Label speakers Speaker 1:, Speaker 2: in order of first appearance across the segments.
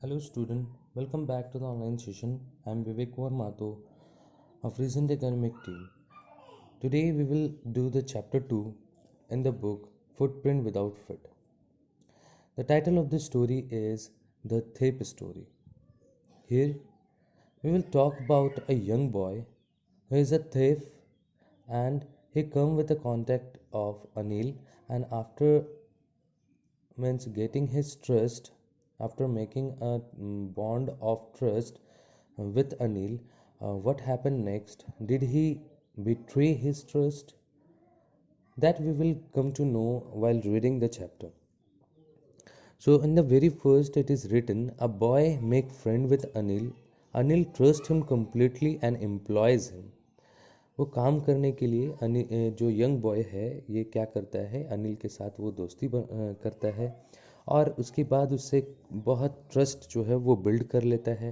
Speaker 1: Hello student, welcome back to the online session. I am Vivek Kumar Mato of Recent Academic Team. Today we will do the chapter 2 in the book Footprint Without Fit. The title of this story is The Thief Story. Here we will talk about a young boy who is a thief and he come with the contact of Anil, and after means getting his trust, after making a bond of trust with Anil, what happened next? Did he betray his trust? That we will come to know while reading the chapter. So in the very first it is written, a boy make friend with Anil. Anil trusts him completely and employs him. वो काम करने के लिए जो young boy है ये क्या करता है, अनिल के साथ वो दोस्ती करता है और उसके बाद उससे बहुत ट्रस्ट जो है वो बिल्ड कर लेता है।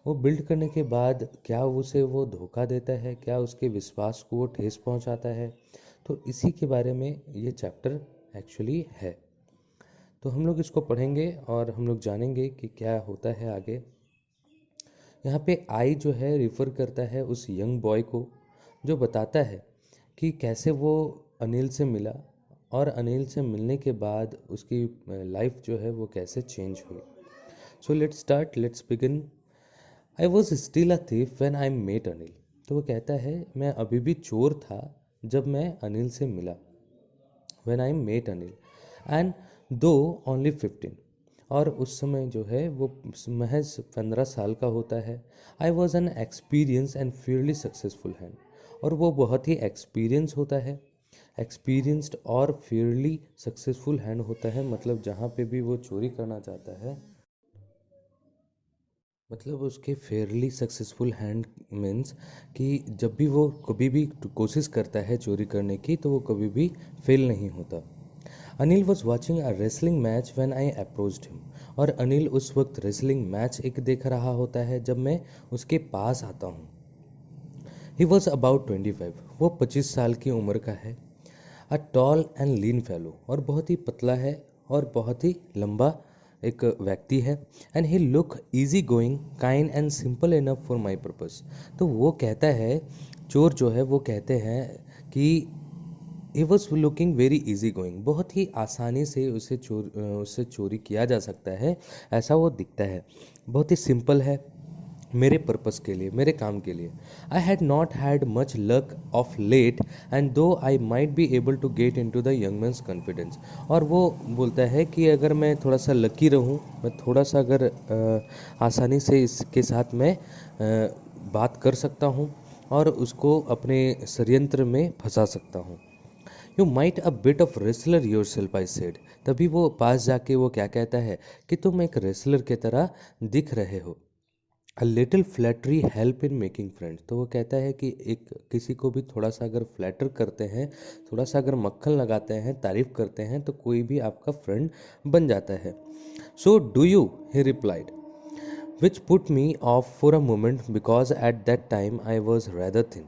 Speaker 1: वो बिल्ड करने के बाद क्या उसे वो धोखा देता है, क्या उसके विश्वास को वो ठेस पहुंचाता है, तो इसी के बारे में ये चैप्टर एक्चुअली है। तो हम लोग इसको पढ़ेंगे और हम लोग जानेंगे कि क्या होता है आगे। यहाँ पे आई जो है रिफ़र करता है उस यंग बॉय को जो बताता है कि कैसे वो अनिल से मिला और अनिल से मिलने के बाद उसकी लाइफ जो है वो कैसे चेंज हुई। So let's start, let's begin. I was still a thief when I met Anil. तो वो कहता है मैं अभी भी चोर था जब मैं अनिल से मिला। When I met Anil and though only 15, और उस समय जो है वो महज 15 साल का होता है। I was an experience and Fairlie successful hand, और वो बहुत ही एक्सपीरियंस होता है, एक्सपीरियंस्ड और फेयरली सक्सेसफुल हैंड होता है। मतलब जहाँ पे भी वो चोरी करना चाहता है, मतलब उसके फेयरली सक्सेसफुल हैंड मीन्स कि जब भी वो कभी भी कोशिश करता है चोरी करने की तो वो कभी भी फेल नहीं होता। Anil was watching a wrestling match when I approached him, और अनिल उस वक्त रेसलिंग मैच एक देख रहा होता है जब मैं उसके पास आता हूँ। ही वॉज अबाउट 25, वो 25 साल की उम्र का है। A tall and lean fellow, और बहुत ही पतला है और बहुत ही लंबा एक व्यक्ति है। And he look easy going, kind and simple enough for my purpose. तो वो कहता है, चोर जो है वो कहते हैं कि he was looking very easy going, बहुत ही आसानी से उससे चोरी किया जा सकता है, ऐसा वो दिखता है। बहुत ही सिंपल है मेरे पर्पस के लिए, मेरे काम के लिए। I had not had much luck of late and though I might be able to get into the young man's confidence. और वो बोलता है कि अगर मैं थोड़ा सा लकी रहूँ, मैं थोड़ा सा अगर आसानी से इसके साथ मैं बात कर सकता हूँ और उसको अपने षड्यंत्र में फंसा सकता हूँ। You might a bit of wrestler your self, I said. तभी वो पास जाके वो क्या कहता है कि तुम एक रेसलर की तरह दिख रहे हो। A little flattery help in making friends. तो वो कहता है कि एक किसी को भी थोड़ा सा अगर फ्लैटर करते हैं, थोड़ा सा अगर मक्खन लगाते हैं, तारीफ करते हैं, तो कोई भी आपका फ्रेंड बन जाता है। So do you, he replied, which put me of for a moment because at that time I was rather thin.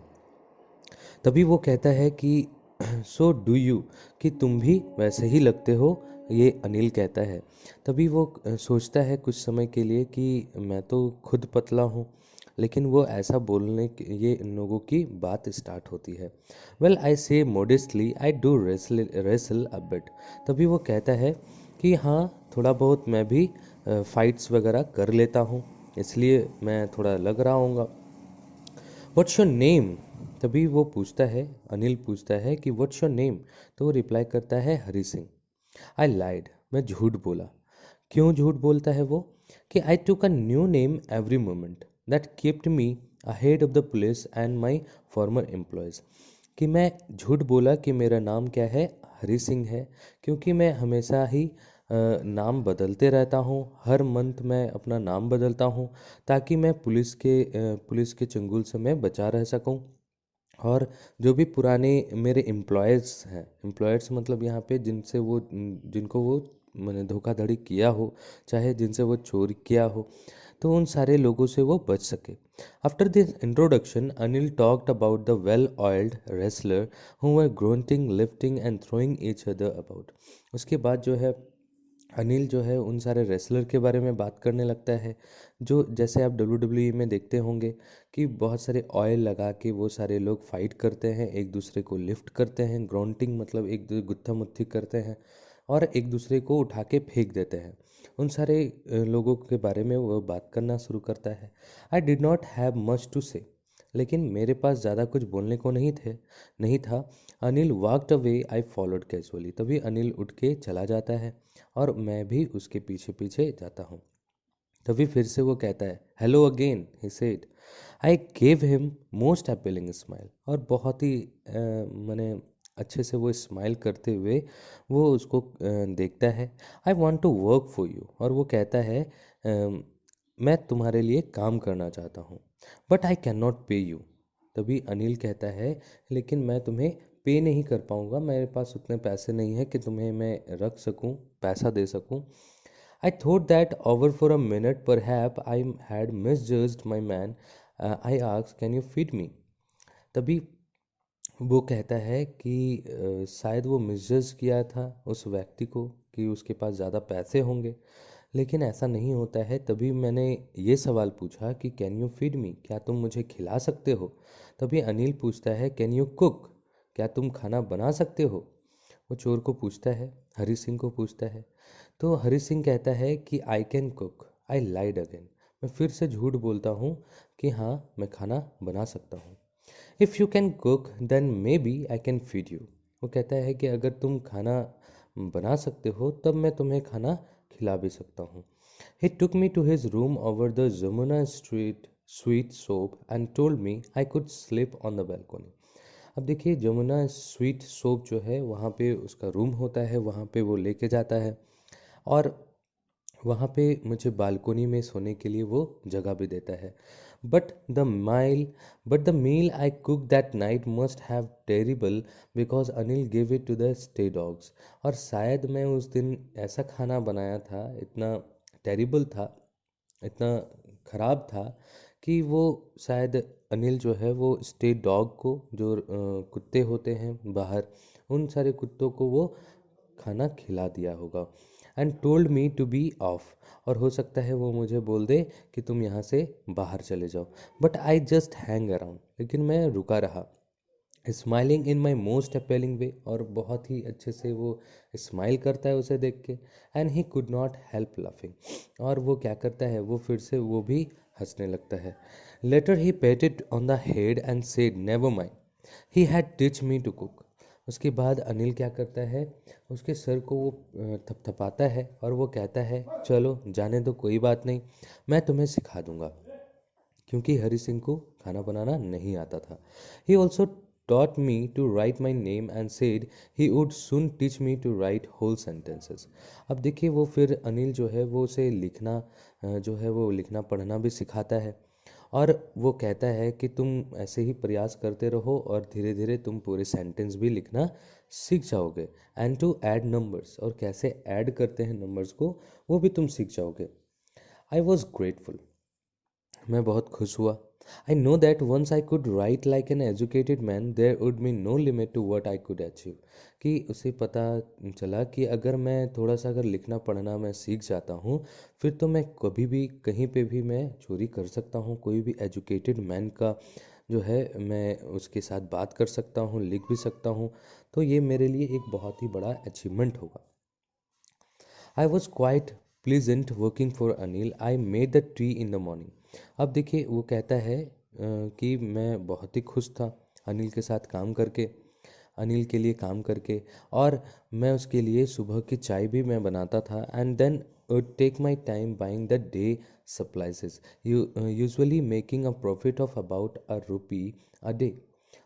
Speaker 1: तभी वो कहता है कि सो डू यू, कि तुम भी वैसे ही लगते हो, ये अनिल कहता है। तभी वो सोचता है कुछ समय के लिए कि मैं तो खुद पतला हूँ, लेकिन वो ऐसा बोलने ये इन लोगों की बात स्टार्ट होती है। Well I say modestly I do wrestle a bit. तभी वो कहता है कि हाँ, थोड़ा बहुत मैं भी फाइट्स वगैरह कर लेता हूँ, इसलिए मैं थोड़ा लग रहा हूँगा। What's your name. तभी वो पूछता है, अनिल पूछता है कि व्हाट्स योर नेम। तो वो रिप्लाई करता है हरी सिंह। आई लाइड, मैं झूठ बोला। क्यों झूठ बोलता है वो? कि I took a new name every moment that kept me ahead of the police and my former employers. कि मैं झूठ बोला कि मेरा नाम क्या है, हरी सिंह है, क्योंकि मैं हमेशा ही नाम बदलते रहता हूँ। हर मंथ मैं अपना नाम बदलता हूँ ताकि मैं पुलिस के चंगुल से मैं बचा रह सकूँ। और जो भी पुराने मेरे एम्प्लॉयज़ हैं, एम्प्लॉयर्स मतलब यहाँ पे जिनको वो मैंने धोखाधड़ी किया हो, चाहे जिनसे वो चोरी किया हो, तो उन सारे लोगों से वो बच सके। After this introduction Anil talked about the well oiled wrestler who were grunting lifting and throwing each other about. उसके बाद जो है अनिल जो है उन सारे रेसलर के बारे में बात करने लगता है, जो जैसे आप WWE में देखते होंगे कि बहुत सारे ऑयल लगा के वो सारे लोग फाइट करते हैं, एक दूसरे को लिफ्ट करते हैं, ग्राउंटिंग मतलब एक गुत्था मुत्थी करते हैं और एक दूसरे को उठा के फेंक देते हैं। उन सारे लोगों के बारे में वो बात करना शुरू करता है। I did not have much to say, लेकिन मेरे पास ज़्यादा कुछ बोलने को नहीं था। Anil walked away, I followed casually. तभी अनिल उठ के चला जाता है और मैं भी उसके पीछे पीछे जाता हूँ। तभी फिर से वो कहता है, hello again, he said. I gave him most appealing smile. और बहुत ही मैंने अच्छे से वो स्माइल करते हुए वो उसको देखता है। I want to work for you. और वो कहता है, मैं तुम्हारे लिए काम करना चाहता हूँ, बट आई कैन नॉट पे यू। तभी अनिल कहता है, लेकिन मैं तुम्हें पे नहीं कर पाऊँगा, मेरे पास उतने पैसे नहीं है कि तुम्हें मैं रख सकूँ, पैसा दे सकूँ। I thought that over for a minute, perhaps I had misjudged my man. I asked, "Can you feed me?" तभी वो कहता है कि शायद वो मिसजज किया था उस व्यक्ति को कि उसके पास ज़्यादा पैसे होंगे, लेकिन ऐसा नहीं होता है। तभी मैंने ये सवाल पूछा कि कैन यू फीड मी, क्या तुम मुझे खिला सकते हो? तभी अनिल पूछता है, कैन यू कुक, क्या तुम खाना बना सकते हो? वो चोर को पूछता है, हरी सिंह को पूछता है। तो हरी सिंह कहता है कि I can cook. I lied again. मैं फिर से झूठ बोलता हूँ कि हाँ, मैं खाना बना सकता हूँ। If you can cook then maybe I can feed you. वो कहता है कि अगर तुम खाना बना सकते हो तब मैं तुम्हें खाना खिला भी सकता हूँ। He took me to his room over the Jamuna street sweet shop and told me I could sleep on the balcony. अब देखिए, जमुना स्वीट सोप जो है वहाँ पे उसका रूम होता है, वहाँ पे वो लेके जाता है और वहाँ पे मुझे बालकोनी में सोने के लिए वो जगह भी देता है। But the mile but the meal I cook that night must have terrible because Anil give it to the stray dogs. और शायद मैं उस दिन ऐसा खाना बनाया था, इतना टेरिबल था, इतना खराब था कि वो शायद अनिल जो है वो स्टे डॉग को, जो कुत्ते होते हैं बाहर, उन सारे कुत्तों को वो खाना खिला दिया होगा। And told me to be off. और हो सकता है वो मुझे बोल दे कि तुम यहाँ से बाहर चले जाओ। But I just hang around. लेकिन मैं रुका रहा, smiling in my most appealing वे। और बहुत ही अच्छे से वो स्माइल करता है उसे देख के। And he could not help laughing. और वो क्या करता है, वो फिर से वो भी हंसने लगता है। Later he patted on the head and said never mind, he had teach me to cook. उसके बाद अनिल क्या करता है, उसके सर को वो थपथपाता है और वो कहता है, चलो जाने दो, कोई बात नहीं, मैं तुम्हें सिखा दूंगा। क्योंकि हरि सिंह को खाना बनाना नहीं आता था। He also taught me to write my name and said he would soon teach me to write whole sentences. अब देखिए, वो फिर अनिल जो है वो उसे लिखना जो है वो लिखना पढ़ना भी सिखाता है। और वो कहता है कि तुम ऐसे ही प्रयास करते रहो और धीरे धीरे तुम पूरे सेंटेंस भी लिखना सीख जाओगे। एंड टू ऐड नंबर्स, और कैसे ऐड करते हैं नंबर्स को, वो भी तुम सीख जाओगे। I was grateful. मैं बहुत खुश हुआ। I know that once I could write like an educated man there would be no limit to what I could achieve. कि उसे पता चला कि अगर मैं थोड़ा सा अगर लिखना पढ़ना मैं सीख जाता हूँ, फिर तो मैं कभी भी कहीं पे भी मैं चोरी कर सकता हूँ, कोई भी एजुकेटेड मैन का जो है मैं उसके साथ बात कर सकता हूँ, लिख भी सकता हूँ। तो ये मेरे लिए एक बहुत ही बड़ा अचीवमेंट होगा। I was quite pleasant working for Anil. I made the T in the morning. अब देखिए, वो कहता है कि मैं बहुत ही खुश था अनिल के साथ काम करके, अनिल के लिए काम करके। और मैं उसके लिए सुबह की चाय भी मैं बनाता था। And then would take my time buying the day supplies, usually making a profit of about a rupee a day.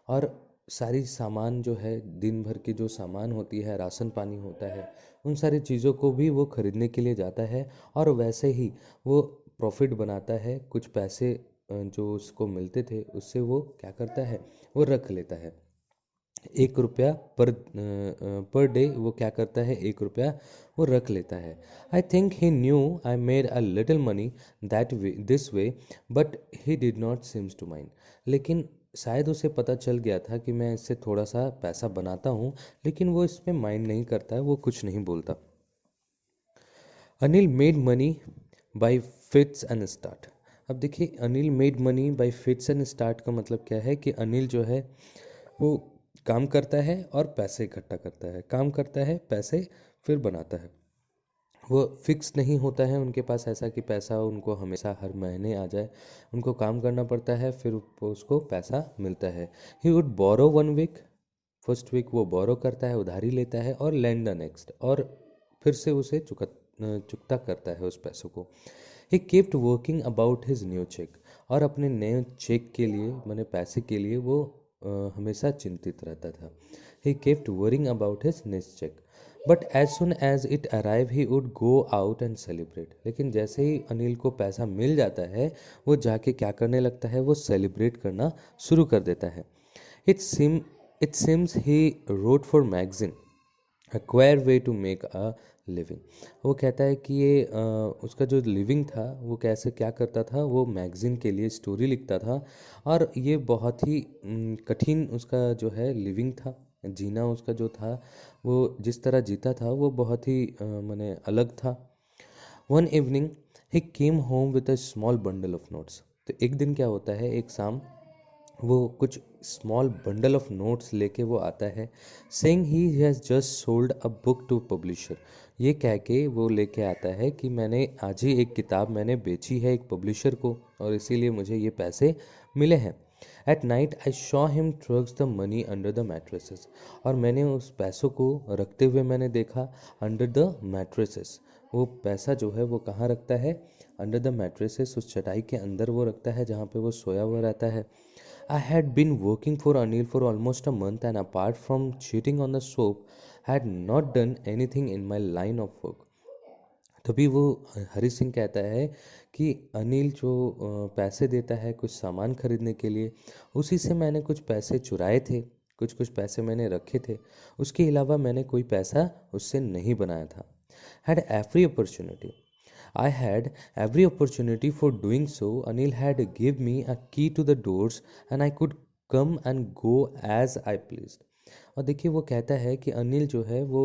Speaker 1: और सारी सामान जो है, दिन भर की जो सामान होती है, राशन पानी होता है, उन सारी चीज़ों को भी वो खरीदने के लिए जाता है। और वैसे ही वो प्रॉफिट बनाता है, कुछ पैसे जो उसको मिलते थे उससे वो क्या करता है, वो रख लेता है। 1 रुपया पर डे वो क्या करता है, 1 रुपया वो रख लेता है। I think he knew I made a little money that way this way, but he did not seems to mind. लेकिन शायद उसे पता चल गया था कि मैं इससे थोड़ा सा पैसा बनाता हूँ, लेकिन वो इसमें माइंड नहीं करता है, वो कुछ नहीं बोलता। Anil made money by fits and start. अब देखिए, Anil made money by fits and start का मतलब क्या है कि अनिल जो है वो काम करता है और पैसे इकट्ठा करता है, काम करता है, पैसे फिर बनाता है। वो फिक्स नहीं होता है उनके पास ऐसा कि पैसा उनको हमेशा हर महीने आ जाए। उनको काम करना पड़ता है, फिर उसको पैसा मिलता है। He would borrow one week, first week वो बोरो करता है, उधारी लेता है, और लैंड द नेक्स्ट, और फिर से उसे चुकता करता है उस पैसों को। He kept working about his new cheque, और अपने नए चेक के लिए, मैंने पैसे के लिए वो हमेशा चिंतित रहता था। He kept worrying about his next cheque, but as soon as it arrive he would go out and celebrate. लेकिन जैसे ही अनिल को पैसा मिल जाता है, वो जाके क्या करने लगता है, वो सेलिब्रेट करना शुरू कर देता है। It seem it seems he wrote for magazine a queer way to make a living. वो कहता है कि ये उसका जो लिविंग था वो कैसे क्या करता था, वो मैगजीन के लिए स्टोरी लिखता था, और ये बहुत ही कठिन उसका जो है लिविंग था, जीना उसका जो था, वो जिस तरह जीता था वो बहुत ही माने अलग था। One evening he came home with a small bundle of notes. तो एक दिन क्या होता है, एक शाम वो कुछ स्मॉल बंडल ऑफ नोट्स लेके वो आता है, saying he has just sold a book to publisher. ये कह के वो लेके आता है कि मैंने आज ही एक किताब मैंने बेची है एक पब्लिशर को, और इसीलिए मुझे ये पैसे मिले हैं। At night I saw him tucks the money under the mattresses, और मैंने उस पैसों को रखते हुए मैंने देखा अंडर द मैट्रेसेस। वो पैसा जो है वो कहाँ रखता है, अंडर द मैट्रेसेस, उस चटाई के अंदर वो रखता है जहाँ पे वो सोया हुआ रहता है। I had been working for Anil for almost a month, and apart from cheating on the soap, had not done anything in my line of work. तभी वो हरी सिंह कहता है कि अनिल जो पैसे देता है कुछ सामान खरीदने के लिए, उसी से मैंने कुछ पैसे चुराए थे, कुछ कुछ पैसे मैंने रखे थे, उसके अलावा मैंने कोई पैसा उससे नहीं बनाया था। Had every opportunity. I had every opportunity for doing so. Anil had give me a key to the doors and I could come and go as I pleased. और देखिए वो कहता है कि अनिल जो है वो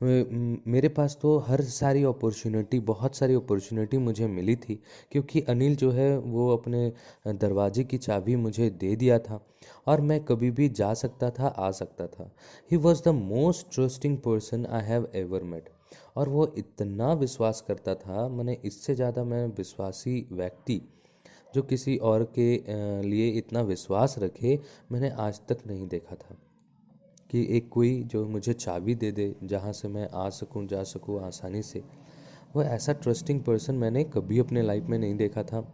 Speaker 1: मेरे पास तो हर सारी अपॉर्चुनिटी, बहुत सारी अपॉर्चुनिटी मुझे मिली थी, क्योंकि अनिल जो है वो अपने दरवाजे की चाबी मुझे दे दिया था, और मैं कभी भी जा सकता था, आ सकता था। He was the most trusting person I have ever met. और वो इतना विश्वास करता था, मैंने इससे ज़्यादा मैं विश्वासी व्यक्ति जो किसी और के लिए इतना विश्वास रखे, मैंने आज तक नहीं देखा था। कि एक कोई जो मुझे चाबी दे दे जहाँ से मैं आ सकूँ, जा सकूँ आसानी से, वो ऐसा ट्रस्टिंग पर्सन मैंने कभी अपने लाइफ में नहीं देखा था।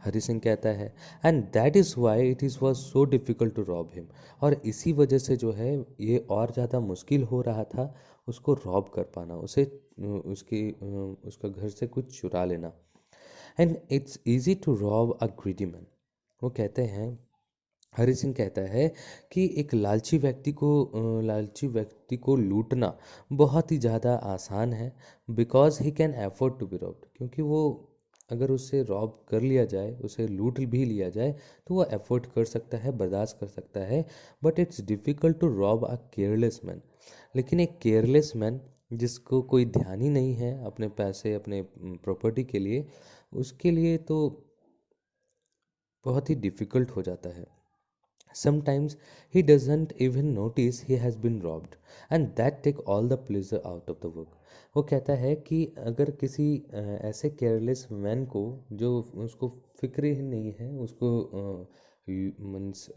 Speaker 1: हरी सिंह कहता है, and that is why it is was so difficult to rob him. और इसी वजह से जो है ये और ज़्यादा मुश्किल हो रहा था उसको रॉब कर पाना, उसे उसका घर से कुछ चुरा लेना। And it's easy to rob a greedy man. वो कहते हैं, हरि सिंह कहता है कि एक लालची व्यक्ति को लूटना बहुत ही ज़्यादा आसान है, because he can afford to be robbed. क्योंकि वो अगर उससे रॉब कर लिया जाए, उसे लूट भी लिया जाए, तो वो अफोर्ड कर सकता है, बर्दाश्त कर सकता है। But it's difficult to rob a careless man. लेकिन एक केयरलेस मैन जिसको कोई ध्यान ही नहीं है अपने पैसे, अपने प्रॉपर्टी के लिए, उसके लिए तो बहुत ही डिफ़िकल्ट हो जाता है। Sometimes he doesn't even notice he has been robbed, and that take all the pleasure out of the work. वो कहता है कि अगर किसी ऐसे केयरलेस मैन को, जो उसको फिक्र ही नहीं है उसको मीन्स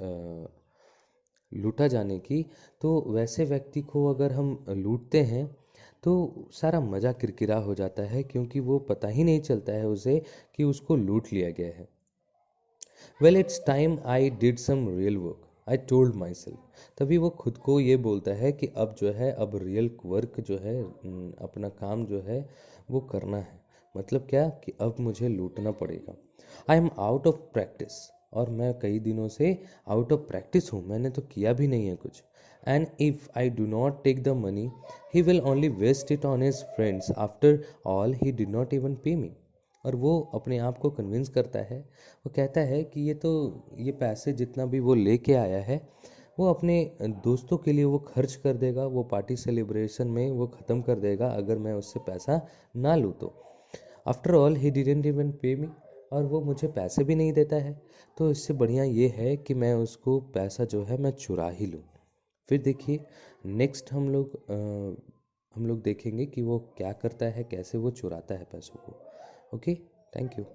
Speaker 1: लूटा जाने की, तो वैसे व्यक्ति को अगर हम लूटते हैं तो सारा मज़ा किरकिरा हो जाता है, क्योंकि वो पता ही नहीं चलता है उसे कि उसको लूट लिया गया है। Well it's time I did some real work, I told myself. तभी वो खुद को ये बोलता है कि अब जो है, अब रियल वर्क जो है, अपना काम जो है वो करना है। मतलब क्या कि अब मुझे लूटना पड़ेगा। I am out of practice, और मैं कई दिनों से आउट ऑफ प्रैक्टिस हूँ, मैंने तो किया भी नहीं है कुछ। And if I do not take the money he will only waste it on his friends, after all he did not even pay me. और वो अपने आप को कन्विंस करता है, वो कहता है कि ये पैसे जितना भी वो लेके आया है, वो अपने दोस्तों के लिए वो खर्च कर देगा, वो पार्टी सेलिब्रेशन में वो ख़त्म कर देगा अगर मैं उससे पैसा ना लूँ तो। After all he didn't even pay me, और वो मुझे पैसे भी नहीं देता है। तो इससे बढ़िया ये है कि मैं उसको पैसा जो है मैं चुरा ही लूँ। फिर देखिए नेक्स्ट हम लोग देखेंगे कि वो क्या करता है, कैसे वो चुराता है पैसों को। Okay, thank you.